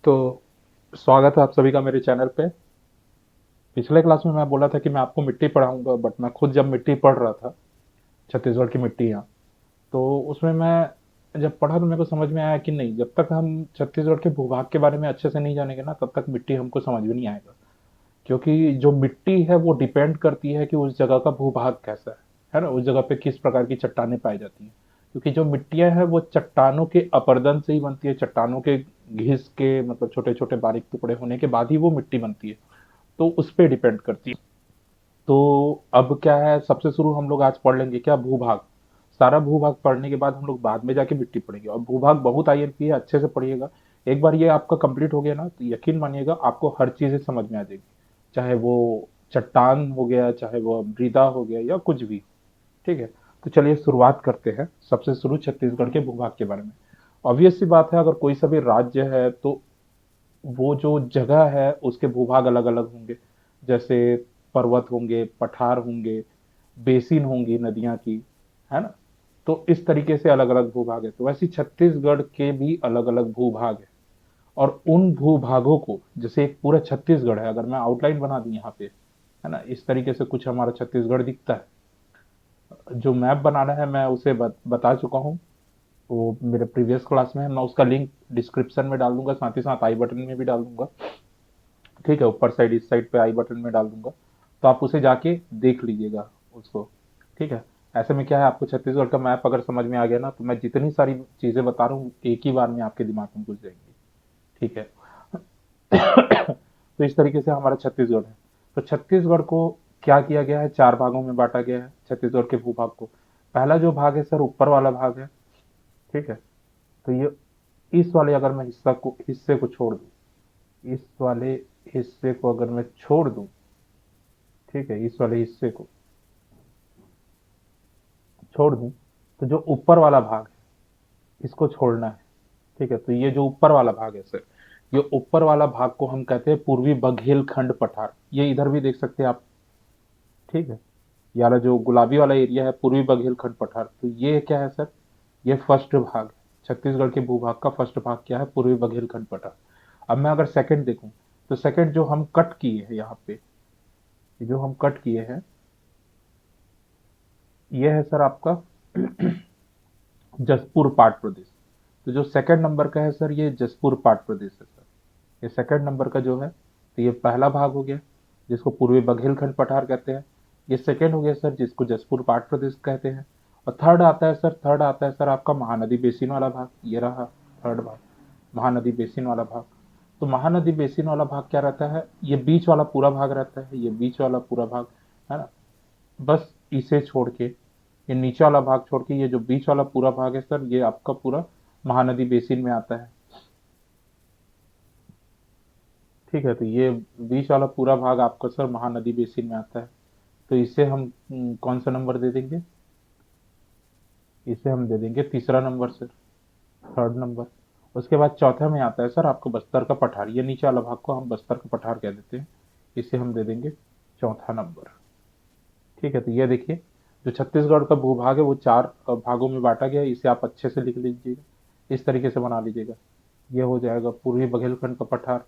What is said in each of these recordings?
तो स्वागत है आप सभी का मेरे चैनल पे। पिछले क्लास में मैं बोला था कि मैं आपको मिट्टी पढ़ाऊंगा, बट मैं खुद जब मिट्टी पढ़ रहा था, छत्तीसगढ़ की मिट्टी यहाँ, तो उसमें मैं जब पढ़ा तो मेरे को समझ में आया कि नहीं, जब तक हम छत्तीसगढ़ के भूभाग के बारे में अच्छे से नहीं जानेंगे ना, तब तक मिट्टी हमको समझ में नहीं आएगा। क्योंकि जो मिट्टी है वो डिपेंड करती है कि उस जगह का भूभाग कैसा है ना, उस जगह पे किस प्रकार की चट्टानें पाई जाती हैं। क्योंकि जो मिट्टियां हैं वो चट्टानों के अपरदन से ही बनती है, चट्टानों के घिस के मतलब छोटे छोटे बारीक टुकड़े होने के बाद ही वो मिट्टी बनती है। तो उस पे डिपेंड करती है। तो अब क्या है, सबसे शुरू हम लोग आज पढ़ लेंगे क्या, भूभाग। सारा भूभाग पढ़ने के बाद हम लोग बाद में जाके मिट्टी पढ़ेंगे, और भूभाग बहुत आईएमपी है, अच्छे से पढ़िएगा। एक बार ये आपका कंप्लीट हो गया ना, तो यकीन मानिएगा आपको हर चीजें समझ में आ जाएगी। चाहे वो चट्टान हो गया, चाहे वो मृदा हो गया, या कुछ भी। ठीक है। तो चलिए शुरुआत करते हैं सबसे शुरू छत्तीसगढ़ के भूभाग के बारे में। ऑब्वियस सी बात है, अगर कोई सा भी राज्य है तो वो जो जगह है उसके भूभाग अलग अलग होंगे। जैसे पर्वत होंगे, पठार होंगे, बेसिन होंगी नदियां की, है ना। तो इस तरीके से अलग अलग भूभाग है, तो वैसे छत्तीसगढ़ के भी अलग अलग भूभाग है। और उन भूभागों को, जैसे एक पूरा छत्तीसगढ़ है, अगर मैं आउटलाइन बना दूं यहाँ पे, है ना, इस तरीके से कुछ हमारा छत्तीसगढ़ दिखता है। जो मैप बनाना है मैं उसे बता चुका हूँ, वो मेरे प्रीवियस क्लास में है। मैं उसका लिंक डिस्क्रिप्शन में डाल दूंगा, साथ ही साथ आई बटन में भी डाल दूंगा। ठीक है, ऊपर साइड इस साइड पे आई बटन में डाल दूंगा, तो आप उसे जाके देख लीजिएगा उसको। ठीक है। ऐसे में क्या है, आपको छत्तीसगढ़ का मैप अगर समझ में आ गया ना, तो मैं जितनी सारी चीजें बता रहा हूँ एक ही बार में आपके दिमाग में घुस जाएंगी। ठीक है। तो इस तरीके से हमारा छत्तीसगढ़ है। तो छत्तीसगढ़ को क्या किया गया है, चार भागों में बांटा गया है छत्तीसगढ़ के भूभाग को। पहला जो भाग है सर, ऊपर वाला भाग है। ठीक है। तो ये इस वाले अगर मैं हिस्से को छोड़ दूं, इस वाले हिस्से को अगर मैं छोड़ दूं, ठीक है, इस वाले हिस्से को छोड़ दूं, तो जो ऊपर वाला भाग है इसको छोड़ना है। ठीक है। तो ये जो ऊपर वाला भाग है सर, ये ऊपर वाला भाग को हम कहते हैं पूर्वी बघेलखंड पठार। ये इधर भी देख सकते हैं आप। ठीक है। ये वाला जो गुलाबी वाला एरिया है, पूर्वी बघेलखंड पठार, तो ये क्या है सर, ये फर्स्ट भाग है। छत्तीसगढ़ के भूभाग का फर्स्ट भाग क्या है, पूर्वी बघेलखंड पठार। अब मैं अगर सेकंड देखूं, तो सेकंड जो हम कट किए हैं यहाँ पे, ये जो हम कट किए हैं, ये है सर आपका जसपुर पाट प्रदेश। तो जो सेकंड नंबर का है सर, ये जसपुर पाट प्रदेश है सर। ये सेकंड नंबर का जो है, तो ये पहला भाग हो गया जिसको पूर्वी बघेलखंड पठार कहते हैं। ये सेकंड हो गया सर, जिसको जसपुर पाट प्रदेश कहते हैं। और थर्ड आता है सर, थर्ड आता है सर आपका महानदी बेसिन वाला भाग। ये रहा थर्ड भाग, महानदी बेसिन वाला भाग। तो महानदी बेसिन वाला भाग क्या रहता है, ये बीच वाला पूरा भाग रहता है, ये बीच वाला पूरा भाग, है ना। बस इसे छोड़ के, ये नीचे वाला भाग छोड़ के, ये जो बीच वाला पूरा भाग है सर, ये आपका पूरा महानदी बेसिन में आता है। ठीक है। तो ये बीच वाला पूरा भाग आपका सर महानदी बेसिन में आता है। तो इसे हम कौन सा नंबर दे देंगे, इसे हम दे देंगे तीसरा नंबर सर, थर्ड नंबर। उसके बाद चौथे में आता है सर आपको बस्तर का पठार। ये नीचे वाला भाग को हम बस्तर का पठार कह देते हैं, इसे हम दे देंगे चौथा नंबर। ठीक है। तो ये देखिए, जो छत्तीसगढ़ का भूभाग है वो चार भागों में बांटा गया है। इसे आप अच्छे से लिख लीजिएगा, इस तरीके से बना लीजिएगा। ये हो जाएगा पूर्वी बघेलखंड का पठार।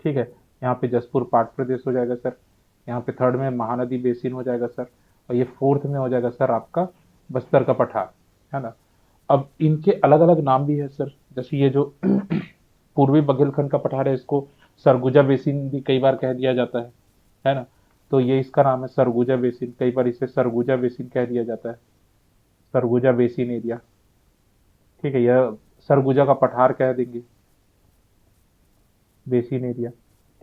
ठीक है। यहाँ पे जसपुर पाट प्रदेश हो जाएगा सर। यहाँ पे थर्ड में महानदी बेसिन हो जाएगा सर। और ये फोर्थ में हो जाएगा सर आपका बस्तर का पठार, है ना। अब इनके अलग अलग नाम भी है सर। जैसे ये जो पूर्वी बघेलखंड का पठार है, इसको सरगुजा बेसिन भी कई बार कह दिया जाता है ना। तो ये इसका नाम है सरगुजा बेसिन, कई बार इसे सरगुजा बेसिन कह दिया जाता है, सरगुजा बेसिन एरिया। ठीक है। यह सरगुजा का पठार कह देंगे, बेसिन एरिया।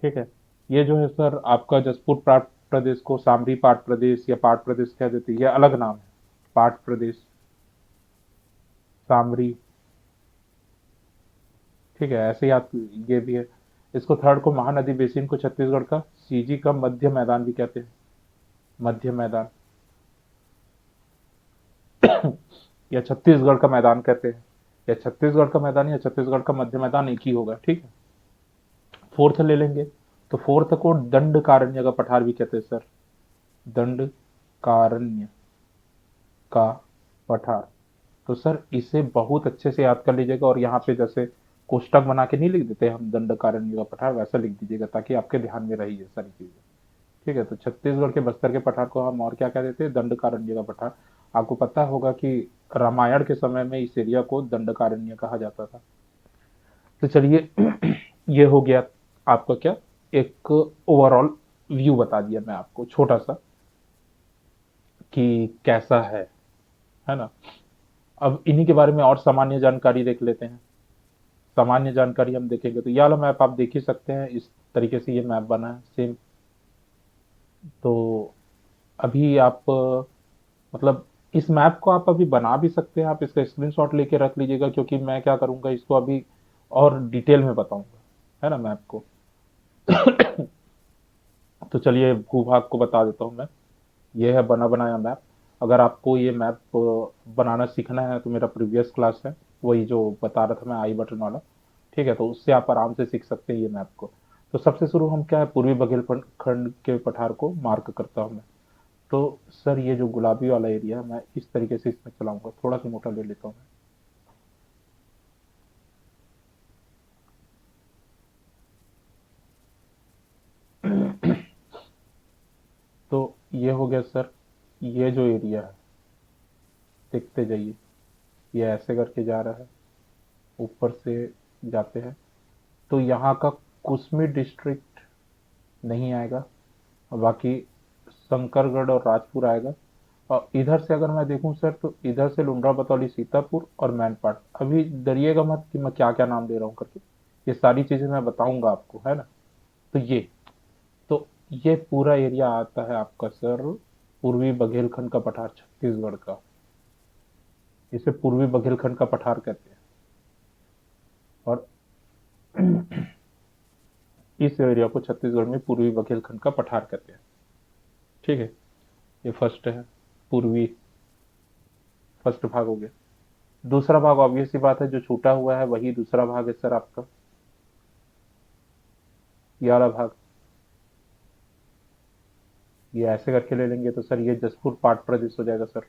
ठीक है। ये जो है सर आपका जसपुर पाट प्रदेश को सामरी पाट प्रदेश या पाट प्रदेश कह देते हैं, ये अलग नाम है, पाट प्रदेश, सामरी। ठीक है। ऐसे ही आप, ये भी है। इसको थर्ड को महानदी बेसिन को छत्तीसगढ़ का सीजी का मध्य मैदान भी कहते हैं, मध्य मैदान, या छत्तीसगढ़ का मैदान कहते हैं, या छत्तीसगढ़ का मैदान या छत्तीसगढ़ का मध्य मैदान एक ही होगा। ठीक है। फोर्थ ले लेंगे, तो फोर्थ को दंड कारण्य का पठार भी कहते हैं सर, दंड कारण्य का पठार। तो सर इसे बहुत अच्छे से याद कर लीजिएगा। और यहाँ पे जैसे कोष्टक बना के नहीं लिख देते हम दंडकारण्य का पठार, वैसा लिख दीजिएगा ताकि आपके ध्यान में रही ये सारी चीजें। ठीक है, तो छत्तीसगढ़ के बस्तर के पठार को हम और क्या कह देते हैं, दंडकारण्य का पठार। आपको पता होगा कि रामायण के समय में इस एरिया को दंडकारण्य कहा जाता था। तो चलिए ये हो गया आपका क्या, एक ओवरऑल व्यू बता दिया मैं आपको छोटा सा कि कैसा है ना। अब इन्हीं के बारे में और सामान्य जानकारी देख लेते हैं। सामान्य जानकारी हम देखेंगे तो ये वाला मैप आप देख ही सकते हैं, इस तरीके से ये मैप बना है सेम। तो अभी आप मतलब इस मैप को आप अभी बना भी सकते हैं, आप इसका स्क्रीनशॉट लेके रख लीजिएगा, क्योंकि मैं क्या करूंगा इसको अभी और डिटेल में बताऊंगा, है ना, मैप को। तो चलिए भूभाग को बता देता हूँ मैं। ये है बना बनाया मैप। अगर आपको ये मैप बनाना सीखना है तो मेरा प्रीवियस क्लास है, वही जो बता रहा था मैं, आई बटन वाला। ठीक है, तो उससे आप आराम से सीख सकते हैं ये मैप को। तो सबसे शुरू हम क्या है, पूर्वी बघेलखंड के पठार को मार्क करता हूँ मैं। तो सर ये जो गुलाबी वाला एरिया है, मैं इस तरीके से इसमें चलाऊंगा, थोड़ा सा मोटा ले लेता हूँ मैं। तो ये हो गया सर, ये जो एरिया है, देखते जाइए, ये ऐसे करके जा रहा है, ऊपर से जाते हैं। तो यहाँ का कुसमी डिस्ट्रिक्ट नहीं आएगा, और बाकी शंकरगढ़ और राजपुर आएगा। और इधर से अगर मैं देखूं सर, तो इधर से लुंड्रा बतौली, सीतापुर और मैनपाट। अभी डरिएगा मत कि मैं क्या क्या नाम दे रहा हूँ करके, ये सारी चीजें मैं बताऊंगा आपको, है ना। तो तो ये पूरा एरिया आता है आपका सर पूर्वी बघेलखंड का पठार, छत्तीसगढ़ का। इसे पूर्वी बघेलखंड का पठार कहते हैं। और इस एरिया को छत्तीसगढ़ में पूर्वी बघेलखंड का पठार कहते हैं। ठीक है, ये फर्स्ट है, पूर्वी, फर्स्ट भाग हो गया। दूसरा भाग ऑब्वियस सी बात है, जो छूटा हुआ है वही दूसरा भाग है सर आपका, ये वाला भाग। ये ऐसे करके ले लेंगे तो सर ये जसपुर पाट प्रदेश हो जाएगा सर।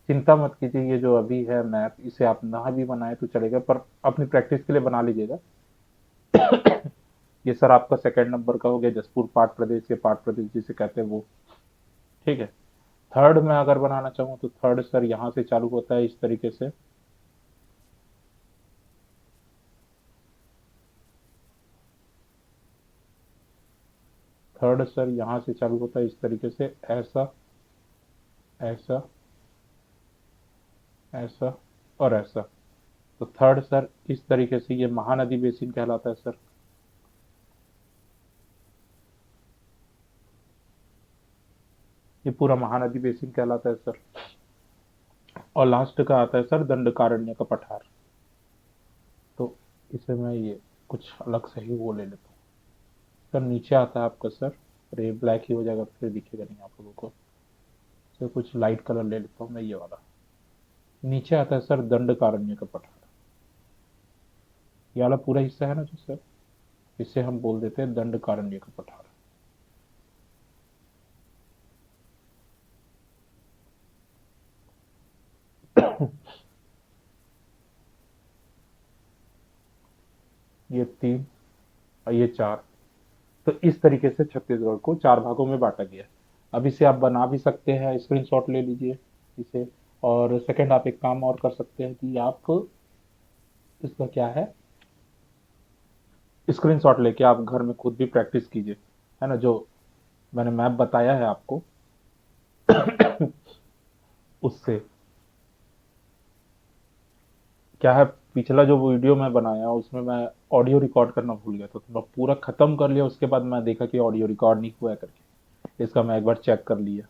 चिंता मत कीजिए, ये जो अभी है मैप, इसे आप ना भी बनाए तो चलेगा, पर अपनी प्रैक्टिस के लिए बना लीजिएगा। ये सर आपका सेकंड नंबर का हो गया, जसपुर पाट प्रदेश, या पाट प्रदेश जिसे कहते हैं वो। ठीक है, थर्ड में अगर बनाना चाहूँ तो थर्ड सर यहाँ से चालू होता है इस तरीके से। थर्ड सर यहाँ से चालू होता है इस तरीके से, ऐसा, ऐसा, ऐसा और ऐसा। तो थर्ड सर इस तरीके से ये महानदी बेसिन कहलाता है सर। ये पूरा महानदी बेसिन कहलाता है सर। और लास्ट का आता है सर दंडकारण्य का पठार। तो इसे मैं ये कुछ अलग से ही वो ले लेता हूँ। सर नीचे आता है आपका सर, अरे ब्लैक ही हो जाएगा तो फिर दिखेगा नहीं आप लोगों को। सर कुछ लाइट कलर ले लेता हूँ मैं, ये वाला। नीचे आता है सर दंडकारण्य का पठार। ये वाला पूरा हिस्सा है ना जो सर, इसे हम बोल देते हैं दंडकारण्य का पठार। ये तीन और ये चार। तो इस तरीके से छत्तीसगढ़ को चार भागों में बांटा गया है। अब इसे आप बना भी सकते हैं, स्क्रीनशॉट ले लीजिए इसे। और सेकंड आप एक काम और कर सकते हैं कि आप इसका क्या है, स्क्रीनशॉट लेके आप घर में खुद भी प्रैक्टिस कीजिए, है ना। जो मैंने मैप बताया है आपको उससे क्या है, पिछला जो वीडियो मैं बनाया उसमें मैं ऑडियो रिकॉर्ड करना भूल गया था, तो मैं पूरा खत्म कर लिया, उसके बाद मैं देखा कि ऑडियो रिकॉर्ड नहीं हुआ है करके, इसका मैं एक बार चेक कर लिया।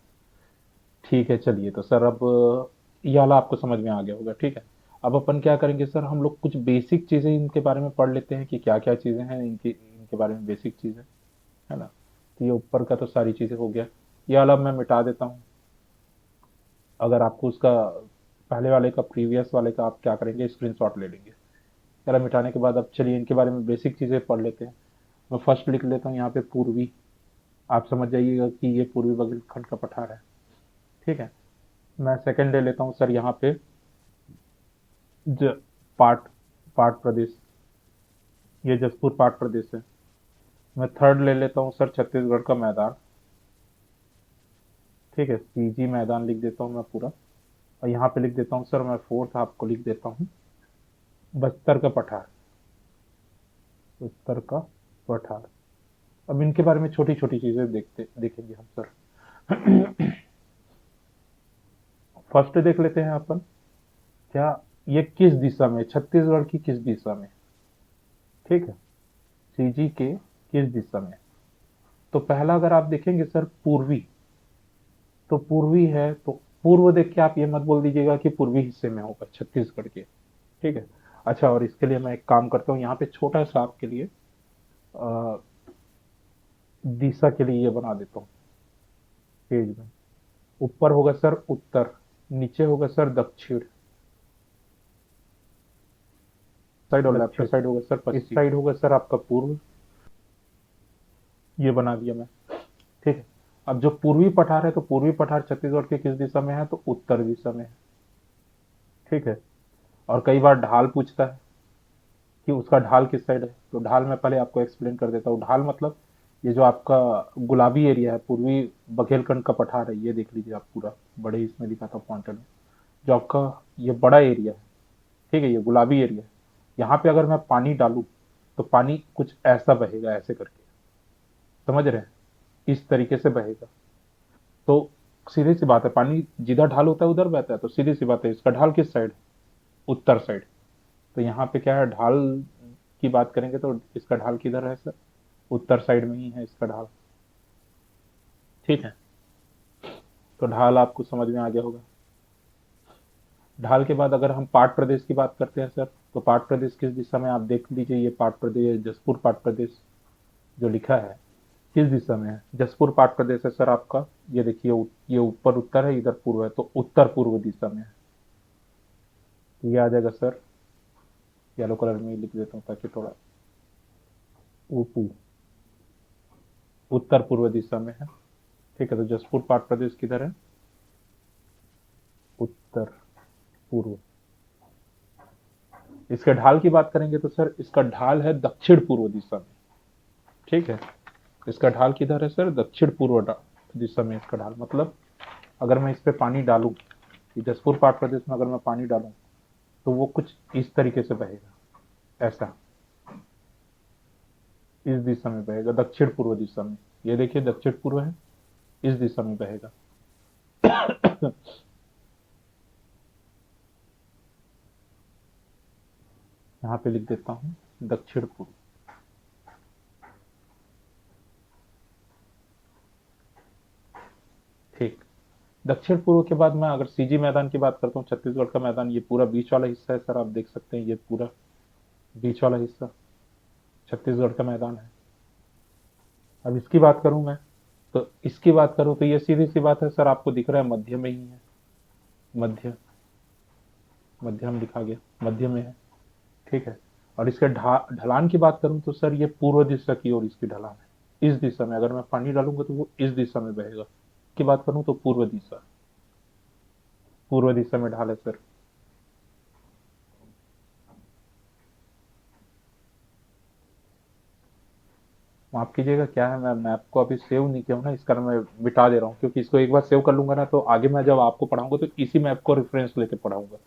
ठीक है, चलिए तो सर अब ये वाला आपको समझ में आ गया होगा। ठीक है, अब अपन क्या करेंगे सर, हम लोग कुछ बेसिक चीज़ें इनके बारे में पढ़ लेते हैं कि क्या क्या चीज़ें हैं इनकी, इनके बारे में बेसिक चीज़ें, है ना। तो ये ऊपर का तो सारी चीज़ें हो गया, ये वाला मैं मिटा देता हूँ। अगर आपको उसका पहले वाले का, प्रीवियस वाले का, आप क्या करेंगे, स्क्रीनशॉट ले लेंगे। चला मिटाने के बाद अब चलिए इनके बारे में बेसिक चीज़ें पढ़ लेते हैं। मैं फर्स्ट लिख लेता हूँ यहाँ पे पूर्वी, आप समझ जाइएगा कि ये पूर्वी बघेलखंड का पठार है। ठीक है, मैं सेकंड ले लेता हूँ सर यहाँ पे ज पाट, पाट प्रदेश। ये जसपुर पाट प्रदेश है। मैं थर्ड ले लेता हूँ सर, छत्तीसगढ़ का मैदान। ठीक है, सीजी मैदान लिख देता हूँ मैं पूरा। और यहाँ पे लिख देता हूँ सर मैं फोर्थ आपको लिख देता हूँ, बस्तर का पठार। बस्तर का पठार। अब इनके बारे में छोटी छोटी चीजें देखेंगे हम सर। फर्स्ट देख लेते हैं अपन, क्या ये किस दिशा में, छत्तीसगढ़ की किस दिशा में। ठीक है, सीजी के किस दिशा में। तो पहला अगर आप देखेंगे सर पूर्वी, तो पूर्वी है तो पूर्व देख के आप ये मत बोल दीजिएगा कि पूर्वी हिस्से में होगा छत्तीसगढ़ के। ठीक है। अच्छा, और इसके लिए मैं एक काम करता हूँ, यहाँ पे छोटा सा आपके लिए अ, दिशा के लिए ये बना देता हूँ पेज में। ऊपर होगा सर उत्तर, नीचे होगा सर दक्षिण साइड, और लेफ्ट साइड होगा सर पश्चिम, इस साइड होगा सर आपका पूर्व। ये बना दिया मैं। ठीक है। अब जो पूर्वी पठार है, तो पूर्वी पठार छत्तीसगढ़ के किस दिशा में है, तो उत्तर दिशा में है। ठीक है। और कई बार ढाल पूछता है कि उसका ढाल किस साइड है, तो ढाल मैं पहले आपको एक्सप्लेन कर देता हूँ। ढाल मतलब ये जो आपका गुलाबी एरिया है, पूर्वी बघेलखंड का पठार है, ये देख लीजिए आप पूरा, बड़े इसमें दिखा था पॉइंटर में। जो आपका ये बड़ा एरिया है, ठीक है, ये गुलाबी एरिया है। यहाँ पे अगर मैं पानी डालूं तो पानी कुछ ऐसा बहेगा, ऐसे करके, समझ रहे हैं, इस तरीके से बहेगा। तो सीधी सी बात है, पानी जिधर ढाल होता है उधर बहता है, तो सीधी सी बात है इसका ढाल किस साइड है, उत्तर साइड। तो यहाँ पे क्या है, ढाल की बात करेंगे तो इसका ढाल किधर है सर, उत्तर साइड में ही है इसका ढाल। ठीक है, तो ढाल आपको समझ में आ गया होगा। ढाल के बाद अगर हम पाट प्रदेश की बात करते हैं सर, तो पाट प्रदेश किस दिशा में, आप देख लीजिए, ये पाट प्रदेश, जसपुर पाट प्रदेश जो लिखा है, किस दिशा में है। जसपुर पाट प्रदेश है सर आपका, ये देखिए, ये ऊपर उत्तर है, इधर पूर्व है, तो उत्तर पूर्व दिशा में है। तो ये आ जाएगा सर, येलो कलर में लिख देता हूँ ताकि थोड़ा, ऊपू, उत्तर पूर्व दिशा में है। ठीक है, तो जसपुर पाट प्रदेश किधर है, उत्तर पूर्व। इसके ढाल की बात करेंगे तो सर इसका ढाल है दक्षिण पूर्व दिशा में। ठीक है, इसका ढाल किधर है सर, दक्षिण पूर्व दिशा में इसका ढाल। मतलब अगर मैं इस पे पानी डालूं, जसपुर पाट प्रदेश में अगर मैं पानी डालूं, तो वो कुछ इस तरीके से बहेगा, ऐसा, इस दिशा में बहेगा, दक्षिण पूर्व दिशा में। ये देखिए दक्षिण पूर्व है, इस दिशा में बहेगा। यहाँ पे लिख देता हूँ दक्षिण पूर्व। ठीक। दक्षिण पूर्व के बाद मैं अगर सीजी मैदान की बात करता हूँ, छत्तीसगढ़ का मैदान, ये पूरा बीच वाला हिस्सा है सर, आप देख सकते हैं, ये पूरा बीच वाला हिस्सा छत्तीसगढ़ का मैदान है। अब इसकी बात करूं मैं, तो इसकी बात करूं तो ये सीधी सी बात है सर, आपको दिख रहा है मध्य में ही है, मध्य, मध्यम लिखा गया, मध्य में है। ठीक है। और इसके ढलान की बात करूं तो सर ये पूर्व दिशा की ओर इसकी ढलान है, इस दिशा में अगर मैं पानी डालूंगा तो वो इस दिशा में बहेगा। की बात करूं तो पूर्व दिशा, पूर्व दिशा में ढाल है सर। माफ कीजिएगा, क्या है, मैं मैप को अभी सेव नहीं किया हूं ना, इस कारण मैं मिटा दे रहा हूँ, क्योंकि इसको एक बार सेव कर लूंगा ना, तो आगे मैं जब आपको पढ़ाऊंगा तो इसी मैप को रेफरेंस लेके पढ़ाऊंगा।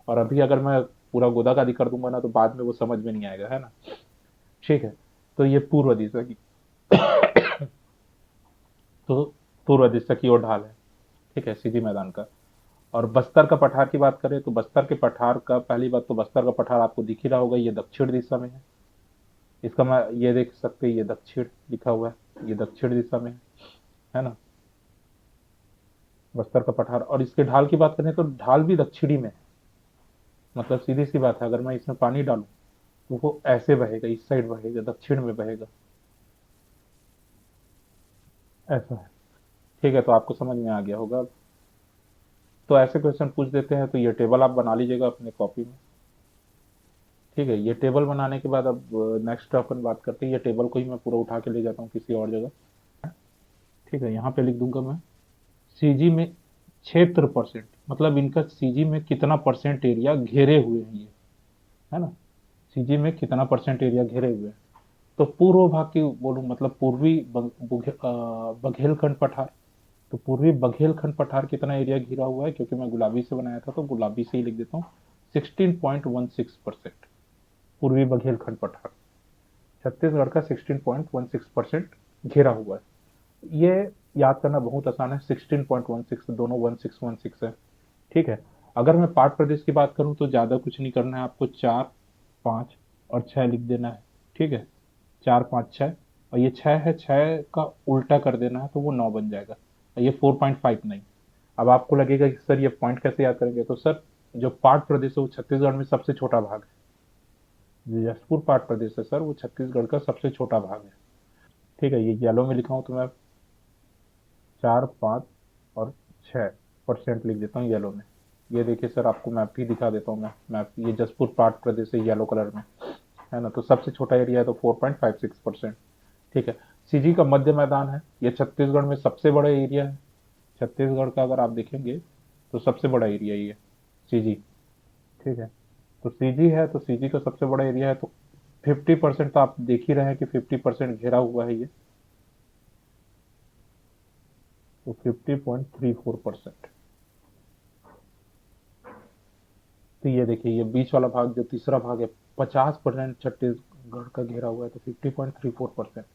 और अभी अगर मैं पूरा गोदागादी कर दूंगा ना, तो बाद में वो समझ में नहीं आएगा, है ना। ठीक है। तो ये पूर्व दिशा की, तो पूर्व दिशा की ओर ढाल है। ठीक है, सीधी मैदान का। और बस्तर का पठार की बात करें तो बस्तर के पठार का, पहली बात तो बस्तर का पठार आपको दिख ही रहा होगा, ये दक्षिण दिशा में है। इसका मैं ये देख सकते हैं, ये दक्षिण लिखा हुआ है, ये दक्षिण दिशा में है ना, बस्तर का पठार। और इसके ढाल की बात करें तो ढाल भी दक्षिणी में है। मतलब सीधी सी बात है, अगर मैं इसमें पानी डालूं तो वो ऐसे बहेगा, इस साइड बहेगा, दक्षिण में बहेगा, ऐसा है। ठीक है, तो आपको समझ में आ गया होगा। तो ऐसे क्वेश्चन पूछ देते हैं, तो ये टेबल आप बना लीजिएगा अपने कॉपी में। ठीक है, ये टेबल बनाने के बाद अब नेक्स्ट अपन बात करते हैं, ये टेबल को ही मैं पूरा उठा के ले जाता हूँ किसी और जगह। ठीक है, यहाँ पे लिख दूंगा मैं, सीजी में क्षेत्र परसेंट, मतलब इनका सीजी में कितना परसेंट एरिया घेरे हुए हैं ये, है ना। सीजी में कितना परसेंट एरिया घेरे हुए हैं। तो पूर्व भाग की बोलूँ, मतलब पूर्वी बघेलखंड पठार। तो पूर्वी बघेलखंड पठार कितना एरिया घिरा हुआ है, क्योंकि मैं गुलाबी से बनाया था तो गुलाबी से ही लिख देता हूँ। 16.16%। पूर्वी बघेलखंड पठार छत्तीसगढ़ का 16.16% घेरा हुआ है। ये याद करना बहुत आसान है, 16.16 दोनों 1616 है। ठीक है। अगर मैं पाठ प्रदेश की बात करूं तो ज़्यादा कुछ नहीं करना है आपको, 4, 5 और 6 लिख देना है। ठीक है, 4, 5, 6। और ये 6 है, 6 का उल्टा कर देना है तो वो 9 बन जाएगा। और ये 4.59। अब आपको लगेगा कि सर ये पॉइंट कैसे याद करेंगे, तो सर जो पाठ प्रदेश है वो छत्तीसगढ़ में सबसे छोटा भाग है। जो जसपुर पाठ प्रदेश है सर, वो छत्तीसगढ़ का सबसे छोटा भाग है। ठीक है, ये येलो में लिखा हूँ तो मैं 4, 5 और 6% लिख देता हूँ येलो में। ये देखिए सर, आपको मैप भी दिखा देता हूँ मैं। मैप, ये जसपुर पाठ प्रदेश है येलो कलर में, है ना। तो सबसे छोटा एरिया है तो 4.56%। ठीक है। सीजी का मध्य मैदान है, ये छत्तीसगढ़ में सबसे बड़ा एरिया है। छत्तीसगढ़ का अगर आप देखेंगे तो सबसे बड़ा एरिया ये सीजी। ठीक है। तो सीजी है, तो सीजी का सबसे बड़ा एरिया है, तो 50% तो आप देख ही रहे हैं कि 50% घेरा हुआ है ये। तो 50.34%। तो ये देखिए, ये बीच वाला भाग जो तीसरा भाग है, 50% छत्तीसगढ़ का घेरा हुआ है, तो 50.34%।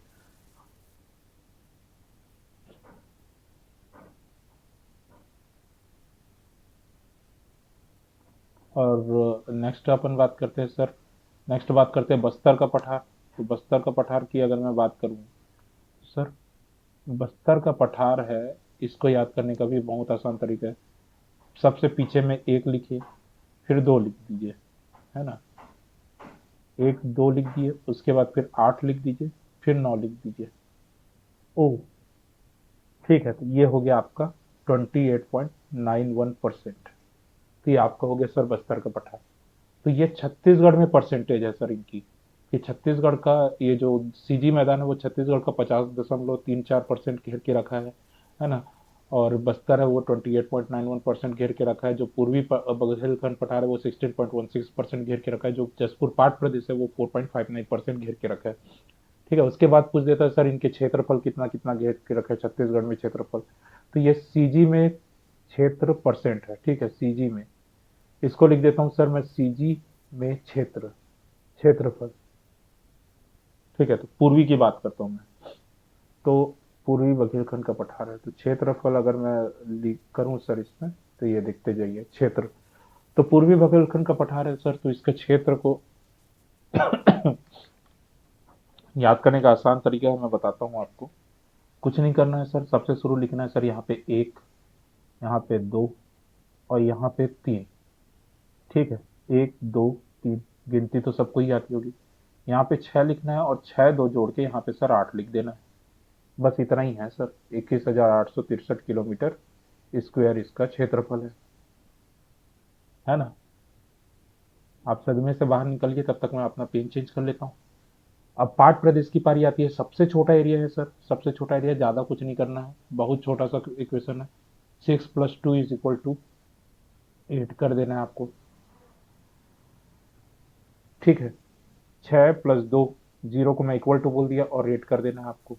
और नेक्स्ट अपन बात करते हैं सर, नेक्स्ट बात करते हैं बस्तर का पठार। तो बस्तर का पठार की अगर मैं बात करूँ सर, बस्तर का पठार है, इसको याद करने का भी बहुत आसान तरीका है। सबसे पीछे में 1 लिखिए, फिर 2 लिख दीजिए, है ना। 1, 2 लिख दिए, उसके बाद फिर 8 लिख दीजिए, फिर 9 लिख दीजिए। ओ, ठीक है, तो ये हो गया आपका 28.91%। तो ये आपका हो गया सर बस्तर का पठार। तो ये छत्तीसगढ़ में परसेंटेज है सर इनकी, कि छत्तीसगढ़ का ये जो सीजी मैदान है वो छत्तीसगढ़ का 50.34% घेर के रखा है ना। और बस्तर है वो 28.91% घेर के रखा है। जो पूर्वी बघेलखंड पठार है वो 16.16% घेर के रखा है। जो जसपुर पाठ प्रदेश है वो 4.59% घेर के रखा है। ठीक है, उसके बाद पूछ देता है सर इनके क्षेत्रफल कितना कितना घेर के रखा है छत्तीसगढ़ में क्षेत्रफल। तो ये सीजी में क्षेत्र परसेंट है। ठीक है, सीजी में इसको लिख देता हूँ सर मैं, सीजी में क्षेत्रफल। ठीक है, तो पूर्वी की बात करता हूँ मैं। तो पूर्वी बघेलखंड का पठार है, तो क्षेत्रफल अगर मैं लिख करूँ सर इसमें, तो ये देखते जाइए क्षेत्र। तो पूर्वी बघेलखंड का पठार है सर, तो इसके क्षेत्र को याद करने का आसान तरीका है, मैं बताता हूँ आपको। कुछ नहीं करना है सर, सबसे शुरू लिखना है सर यहाँ पे 1, यहाँ पे 2 और यहाँ पे 3। ठीक है, 1, 2, 3, गिनती तो सबको ही आती होगी। यहाँ पे 6 लिखना है और 6 2 जोड़ के यहाँ पे सर 8 लिख देना है। बस इतना ही है सर, 21,863 किलोमीटर स्क्वायर इसका क्षेत्रफल है ना। आप सदमे से बाहर निकलिए, तब तक मैं अपना पेन चेंज कर लेता हूँ। अब पाठ प्रदेश की पारी आती है, सबसे छोटा एरिया है सर, सबसे छोटा एरिया, ज़्यादा कुछ नहीं करना है, बहुत छोटा सा इक्वेशन है। 6 + 2 = 8 कर देना है आपको। ठीक है, 6 + 2, जीरो को मैं इक्वल टू बोल दिया और 8 कर देना है आपको।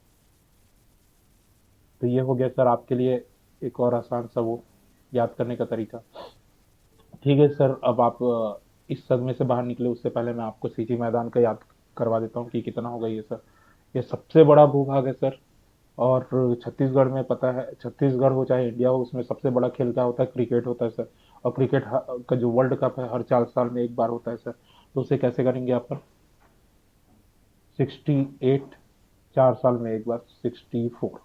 तो ये हो गया सर आपके लिए एक और आसान सा वो याद करने का तरीका। ठीक है सर, अब आप इस सदमे से बाहर निकले उससे पहले मैं आपको सीजी मैदान का याद करवा देता हूँ कि कितना होगा ये सर। ये सबसे बड़ा भूभाग है सर। और छत्तीसगढ़ में पता है, छत्तीसगढ़ हो चाहे इंडिया हो, उसमें सबसे बड़ा खेल क्या होता है, क्रिकेट होता है सर। और क्रिकेट का जो वर्ल्ड कप है हर 4 साल में एक बार होता है सर। तो उसे कैसे करेंगे अपन, 68, 4 साल में एक बार 64।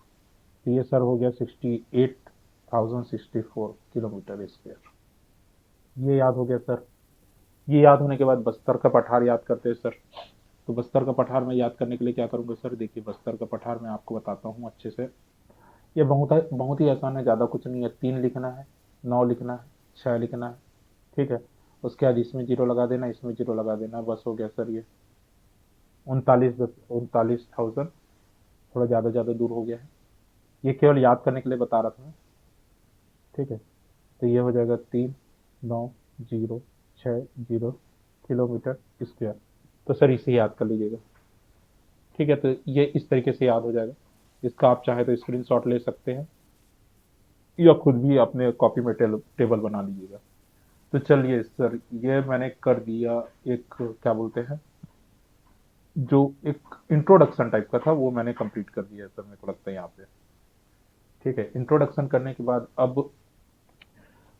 तो ये सर हो गया 68,064 किलोमीटर स्क्वायर। ये याद हो गया सर। ये याद होने के बाद बस्तर का पठार याद करते हैं सर। तो बस्तर का पठार में याद करने के लिए क्या करूँगा सर, देखिए बस्तर का पठार मैं आपको बताता हूँ अच्छे से। ये बहुत ही आसान है, ज़्यादा कुछ नहीं है। 3 लिखना है, 9 लिखना है, 6 लिखना है। ठीक है, उसके बाद इसमें जीरो लगा देना, इसमें जीरो लगा देना, बस हो गया सर ये 39,000। थोड़ा ज़्यादा दूर हो गया है, ये केवल याद करने के लिए बता रहा था मैं। ठीक है, तो ये हो जाएगा 39,000 किलोमीटर स्क्वायर। तो सर इसे याद कर लीजिएगा। ठीक है, तो ये इस तरीके से याद हो जाएगा। इसका आप चाहे तो स्क्रीनशॉट ले सकते हैं या खुद भी अपने कॉपी में टेबल बना लीजिएगा। तो चलिए सर, ये मैंने कर दिया। एक क्या बोलते हैं, जो एक इंट्रोडक्शन टाइप का था वो मैंने कंप्लीट कर दिया है सर, मेरे को लगता है यहाँ पे। ठीक है, इंट्रोडक्शन करने के बाद अब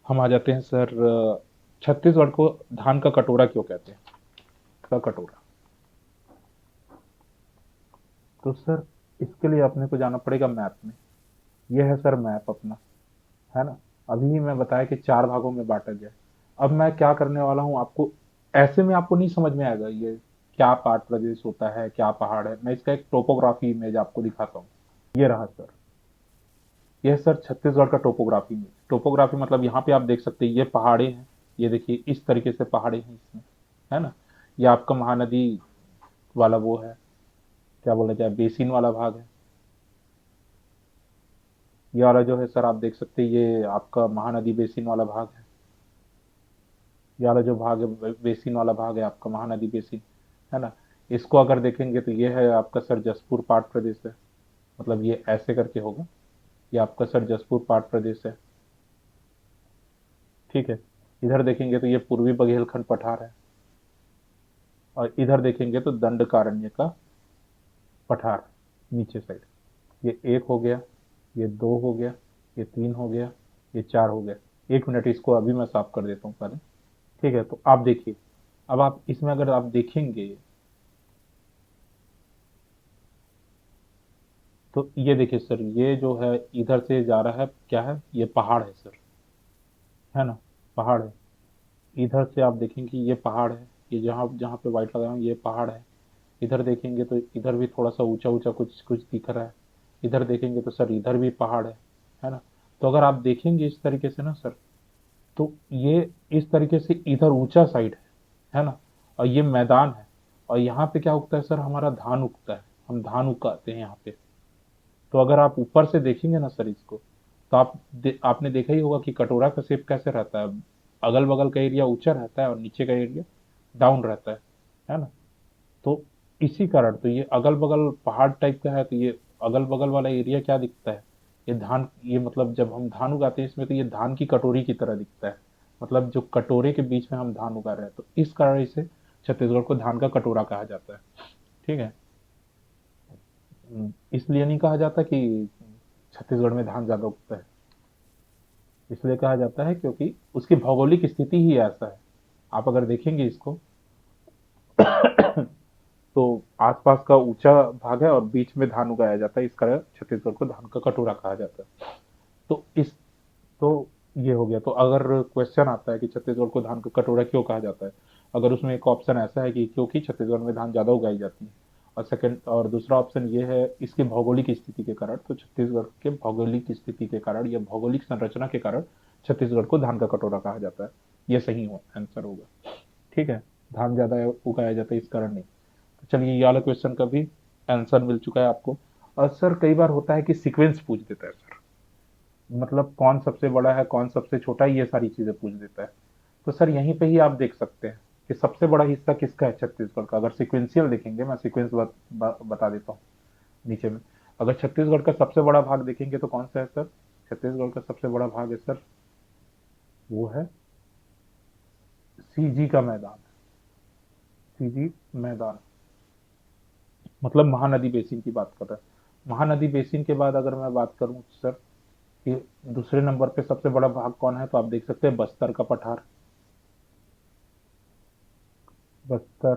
हम आ जाते हैं सर, छत्तीसगढ़ को धान का कटोरा क्यों कहते हैं? का कटोरा। तो सर इसके लिए अपने को जाना पड़ेगा मैप में। ये है सर मैप अपना, है ना। अभी ही मैं बताया कि 4 भागों में बांटा गया है। अब मैं क्या करने वाला हूँ आपको, ऐसे में आपको नहीं समझ में आएगा ये क्या पाट प्रदेश होता है, क्या पहाड़ है। मैं इसका एक टोपोग्राफी इमेज आपको दिखाता हूँ। ये रहा सर, यह सर छत्तीसगढ़ का टोपोग्राफी इमेज। टोपोग्राफी मतलब यहाँ पे आप देख सकते हैं ये पहाड़े हैं। ये देखिए इस तरीके से पहाड़े हैं इसमें, है ना। ये आपका महानदी वाला वो है, क्या बोला जाए, बेसिन वाला भाग है। ये वाला जो है सर आप देख सकते हैं ये आपका महानदी बेसिन वाला भाग है। ये वाला जो भाग है बेसिन वाला भाग है आपका महानदी बेसिन, है ना। इसको अगर देखेंगे तो ये है आपका सर जसपुर पाट प्रदेश है। मतलब ये ऐसे करके होगा, ये आपका सर जसपुर पाट प्रदेश है। ठीक है, इधर देखेंगे तो ये पूर्वी बघेलखंड पठार है। और इधर देखेंगे तो दंडकारण्य का पठार नीचे साइड। ये एक हो गया, ये दो हो गया, ये तीन हो गया, ये चार हो गया। एक मिनट, इसको अभी मैं साफ कर देता हूँ पहले। ठीक है, तो आप देखिए, अब आप इसमें अगर आप देखेंगे तो ये देखिए सर, ये जो है इधर से जा रहा है, क्या है, ये पहाड़ है सर, है ना, पहाड़ है। इधर से आप देखेंगे ये पहाड़ है, ये जहाँ जहाँ पे व्हाइट लगा हूँ ये पहाड़ है। इधर देखेंगे तो इधर भी थोड़ा सा ऊंचा ऊंचा कुछ कुछ दिख रहा है। इधर देखेंगे तो सर इधर भी पहाड़ है ना। तो अगर आप देखेंगे इस तरीके से ना सर, तो ये इस तरीके से इधर ऊंचा साइड है ना। और ये मैदान है। और यहाँ पे क्या उगता है सर, हमारा धान उगता है। हम धान उगाते हैं यहाँ पे। तो अगर आप ऊपर से देखेंगे ना सर इसको, तो आपने देखा ही होगा कि कटोरा का शेप कैसे रहता है। अगल बगल का एरिया ऊंचा रहता है और नीचे का एरिया डाउन रहता है ना। तो इसी कारण तो ये अगल बगल पहाड़ टाइप का है, तो ये अगल बगल वाला एरिया क्या दिखता है, ये धान, ये मतलब जब हम धान उगाते हैं इसमें तो ये धान की कटोरी की तरह दिखता है। मतलब जो कटोरे के बीच में हम धान उगा रहे हैं, तो इस कारण इसे छत्तीसगढ़ को धान का कटोरा कहा जाता है। ठीक है। इसलिए नहीं कहा जाता कि छत्तीसगढ़ में धान ज्यादा उगता है। इसलिए कहा जाता है क्योंकि उसकी भौगोलिक स्थिति ही ऐसा है। आप अगर देखेंगे इसको तो आसपास का ऊंचा भाग है और बीच में धान उगाया जाता है, इस कारण छत्तीसगढ़ को धान का कटोरा कहा जाता है। तो इस तो ये हो गया। तो अगर क्वेश्चन आता है कि छत्तीसगढ़ को धान का कटोरा क्यों कहा जाता है, अगर उसमें एक ऑप्शन ऐसा है कि क्योंकि छत्तीसगढ़ में धान ज्यादा उगाई जाती है, और सेकंड और दूसरा ऑप्शन ये है इसकी भौगोलिक स्थिति के कारण। तो छत्तीसगढ़ के भौगोलिक स्थिति के कारण या भौगोलिक संरचना के कारण छत्तीसगढ़ को धान का कटोरा कहा जाता है। ये सही हो आंसर होगा। ठीक है, धान ज्यादा उगाया जाता है इस कारण नहीं। तो चलिए ये वाला क्वेश्चन का भी आंसर मिल चुका है आपको। और सर कई बार होता है कि सीक्वेंस पूछ देता है सर, मतलब कौन सबसे बड़ा है कौन सबसे छोटा है, ये सारी चीजें पूछ देता है। तो सर यहीं पे ही आप देख सकते हैं कि सबसे बड़ा हिस्सा किसका है छत्तीसगढ़ का। अगर सीक्वेंशियल देखेंगे, मैं सीक्वेंस बता देता हूँ नीचे में। अगर छत्तीसगढ़ का सबसे बड़ा भाग देखेंगे तो कौन सा है सर, छत्तीसगढ़ का सबसे बड़ा भाग है सर, वो है सीजी का मैदान। सीजी मैदान मतलब महानदी बेसिन की बात कर रहा है। महानदी बेसिन के बाद अगर मैं बात करूं सर कि दूसरे नंबर पे सबसे बड़ा भाग कौन है, तो आप देख सकते हैं बस्तर का पठार। बस्तर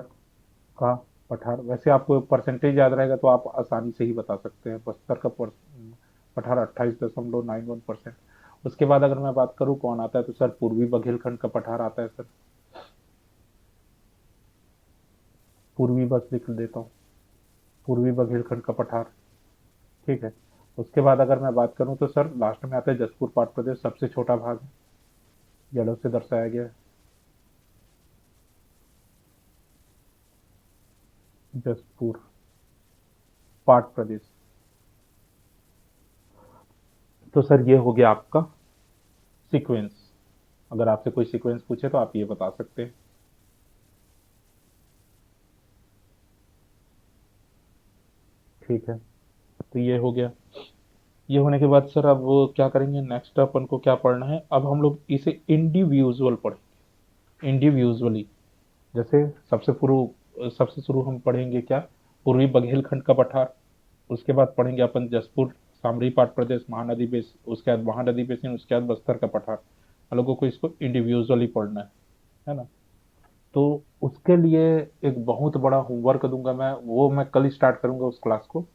का पठार, वैसे आपको परसेंटेज याद रहेगा तो आप आसानी से ही बता सकते हैं। बस्तर का पठार 28.91%। उसके बाद अगर मैं बात करूं कौन आता है, तो सर पूर्वी बघेलखंड का पठार आता है सर। पूर्वी बस लिख देता हूँ, पूर्वी बघेलखंड का पठार। ठीक है। उसके बाद अगर मैं बात करूं तो सर लास्ट में आता है जसपुर पाट प्रदेश, सबसे छोटा भाग है, येलो से दर्शाया गया है। जसपुर पाट प्रदेश। तो सर ये हो गया आपका सीक्वेंस। अगर आपसे कोई सीक्वेंस पूछे तो आप ये बता सकते हैं। ठीक है, तो ये हो गया। ये होने के बाद सर अब क्या करेंगे, नेक्स्ट अपन को क्या पढ़ना है, अब हम लोग इसे इंडिविजुअल पढ़ेंगे, इंडिविजुअली। जैसे सबसे शुरू हम पढ़ेंगे क्या, पूर्वी बघेलखंड का पठार। उसके बाद पढ़ेंगे अपन जसपुर सामरी पाट प्रदेश महानदी बेस, उसके बाद महानदी बेसिन, उसके बाद बस्तर का पठार। हम लोगों को इसको इंडिविजुअली पढ़ना है ना। तो उसके लिए एक बहुत बड़ा होमवर्क दूंगा मैं, वो मैं कल स्टार्ट करूंगा उस क्लास को।